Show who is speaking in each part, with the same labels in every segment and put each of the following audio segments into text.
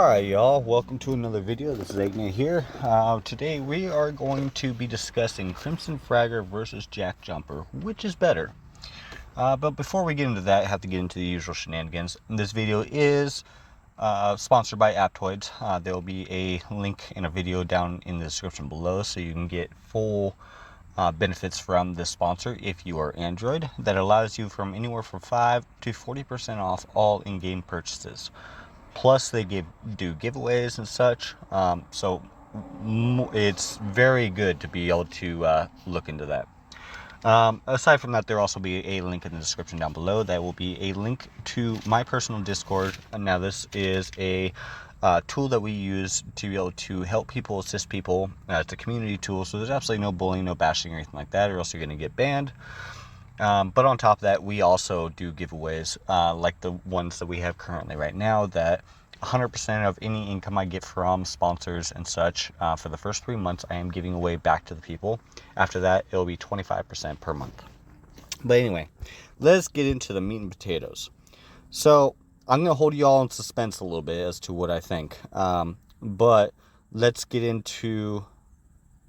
Speaker 1: Alright y'all, welcome to another video. This is Agnes here. Today we are going to be discussing Crimson Fragger versus Jack Jumper. Which is better? But before we get into that, I have to get into the usual shenanigans. This video is sponsored by Aptoids. There will be a link in a video down in the description below so you can get full benefits from this sponsor if you are Android. That allows you from anywhere from 5 to 40% off all in-game purchases. Plus they do giveaways and such, so it's very good to be able to look into that. Aside from that, there will also be a link in the description down below. That will be a link to my personal Discord. Now this is a tool that we use to be able to help people, assist people. It's a community tool, so there's absolutely no bullying, no bashing or anything like that, or else you're going to get banned. But on top of that, we also do giveaways like the ones that we have currently right now, that 100% of any income I get from sponsors and such for the first 3 months I am giving away back to the people. After that, it'll be 25% per month. But anyway, let's get into the meat and potatoes. So I'm going to hold you all in suspense a little bit as to what I think. But let's get into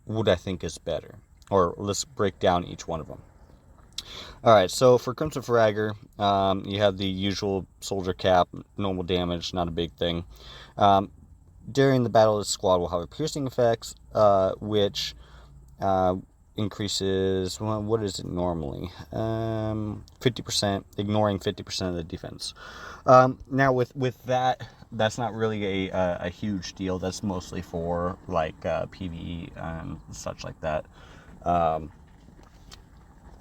Speaker 1: what I think is better. Or let's break down each one of them. Alright, so for Crimson Fragger, you have the usual soldier cap, normal damage, not a big thing. During the battle, the squad will have a piercing effects, which increases, well, what is it normally? 50%, ignoring 50% of the defense. Now with that, that's not really a huge deal. That's mostly for like PvE and such like that.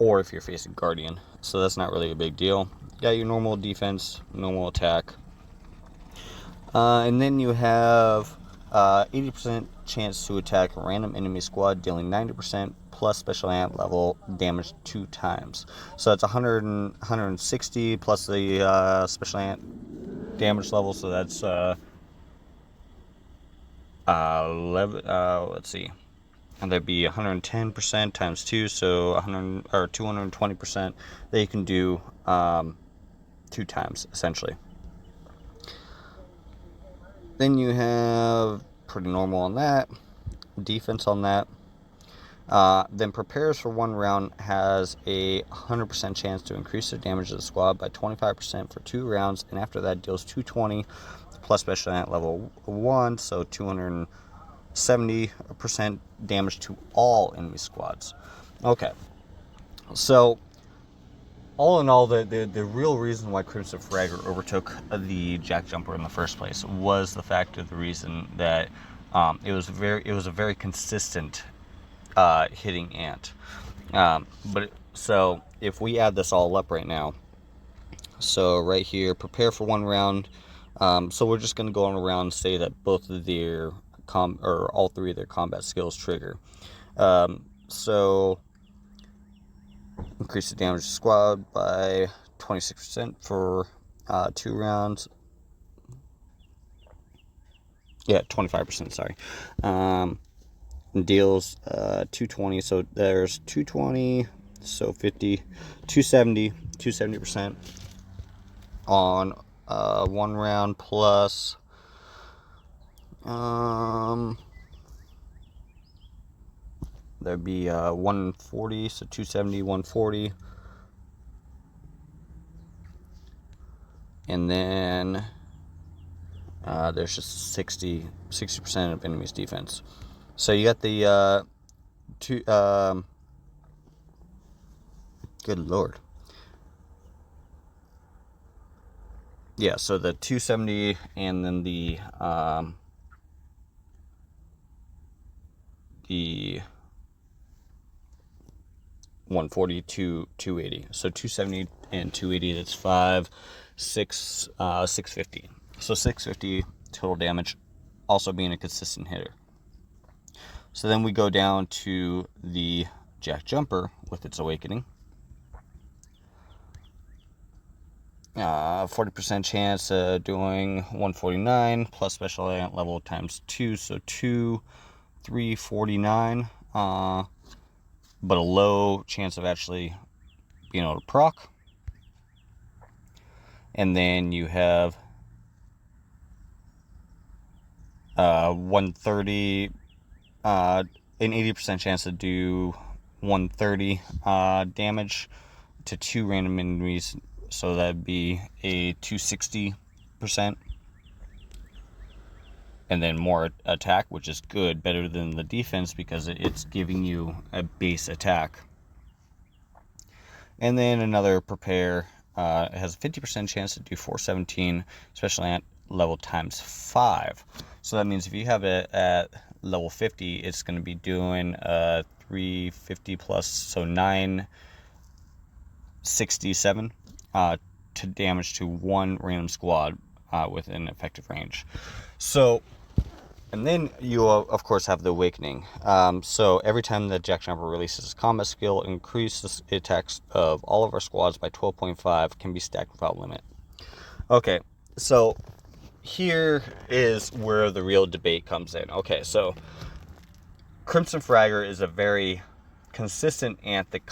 Speaker 1: Or if you're facing Guardian. So that's not really a big deal. You got your normal defense, normal attack. And then you have 80% chance to attack a random enemy squad, dealing 90% plus special ant level damage 2 times. So that's 160 plus the special ant damage level, so that's 11, let's see. And that'd be 110% times 2, so 100 or 220% that you can do 2 times essentially. Then you have pretty normal on that, defense on that. Then prepares for 1 round has a 100% chance to increase the damage of the squad by 25% for 2 rounds, and after that deals 220 plus special ant level 1, so 270% damage to all enemy squads. Okay, so all in all, the real reason why Crimson Fragger overtook the Jack Jumper in the first place was the fact of the reason that it was a very consistent hitting ant. So if we add this all up right now, so right here, prepare for 1 round. So we're just going to go on around and say that both of their all 3 of their combat skills trigger. So increase the damage to squad by 26% for 2 rounds. Yeah, 25%, sorry. Deals 220, so there's 220, so 50, 270, 270% on 1 round plus there'd be 140, so 270, 140, and then there's just 60% of enemy's defense. So you got the good lord. Yeah, so the 270 and then the 140 to 280. So 270 and 280, that's 650. So 650 total damage, also being a consistent hitter. So then we go down to the Jack Jumper with its awakening. 40% chance doing 149 plus special ant level times 2, so 349. But a low chance of actually being able to proc. And then you have 130, an 80% chance to do 130 damage to 2 random enemies, so that'd be a 260%. And then more attack, which is good, better than the defense because it's giving you a base attack. And then another prepare has a 50% chance to do 417, especially at level times 5. So that means if you have it at level 50, it's going to be doing 350 plus, so 967 to damage to 1 random squad with an effective range. So, and then you of course have the awakening. So every time the Jack Jumper releases a combat skill, increases the attacks of all of our squads by 12.5, can be stacked without limit. Okay, so here is where the real debate comes in. Okay, so Crimson Fragger is a very consistent ant that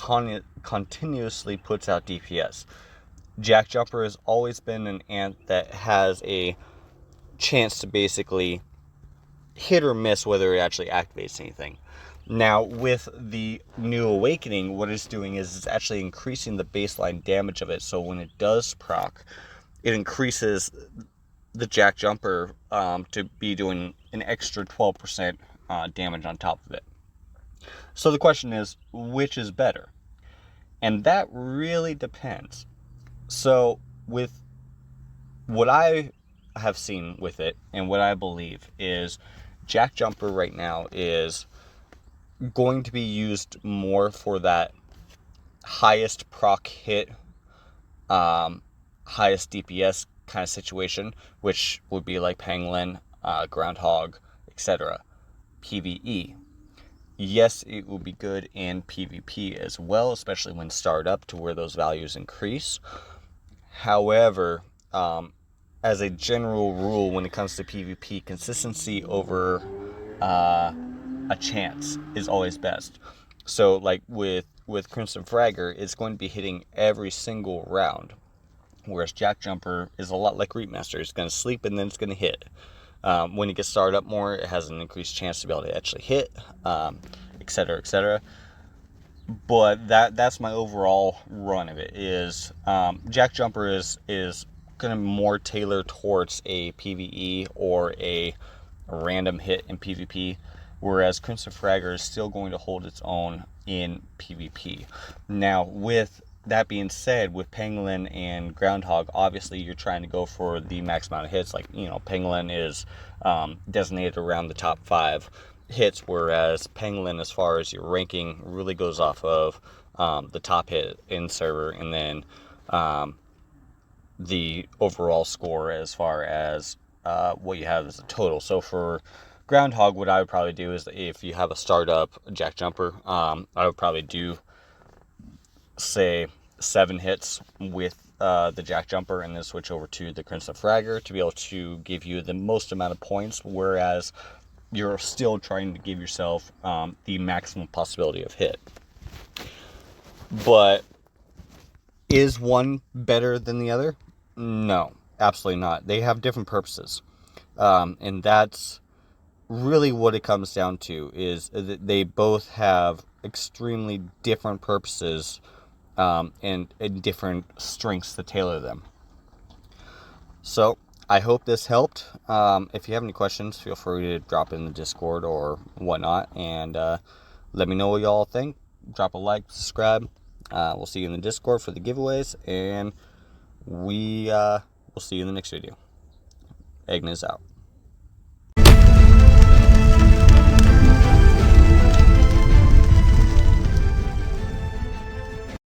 Speaker 1: continuously puts out DPS. Jack Jumper has always been an ant that has a chance to basically hit or miss whether it actually activates anything. Now, with the new awakening, what it's doing is it's actually increasing the baseline damage of it. So when it does proc, it increases the Jack Jumper to be doing an extra 12% damage on top of it. So the question is, which is better? And that really depends. So with what I have seen with it and what I believe is Jack Jumper right now is going to be used more for that highest proc hit, highest DPS kind of situation, which would be like Pangolin, Groundhog, etc. PvE. Yes, it will be good in PvP as well, especially when started up to where those values increase. However, as a general rule, when it comes to PvP, consistency over a chance is always best. So like with Crimson Fragger, it's going to be hitting every single round, whereas Jack Jumper is a lot like Reapmaster. It's going to sleep and then it's going to hit. When it gets started up more, it has an increased chance to be able to actually hit, etc., etc. But that's my overall run of it. Is Jack Jumper is going to more tailor towards a PvE or a random hit in PvP, whereas Crimson Fragger is still going to hold its own in PvP. Now, with that being said, with Pangolin and Groundhog, obviously you're trying to go for the max amount of hits. Like, you know, Pangolin is designated around the top 5 hits, whereas Pangolin, as far as your ranking, really goes off of the top hit in server, and then the overall score as far as what you have as a total. So for Groundhog, what I would probably do is, if you have a startup Jack Jumper, I would probably do, say, 7 hits with the Jack Jumper, and then switch over to the Crimson Fragger to be able to give you the most amount of points, whereas you're still trying to give yourself the maximum possibility of hit. But is one better than the other? No, absolutely not. They have different purposes. And that's really what it comes down to, is that they both have extremely different purposes and different strengths to tailor them. So I hope this helped. If you have any questions, feel free to drop in the Discord or whatnot, and let me know what y'all think. Drop a like, subscribe. We'll see you in the Discord for the giveaways, and we'll see you in the next video. Agnes out.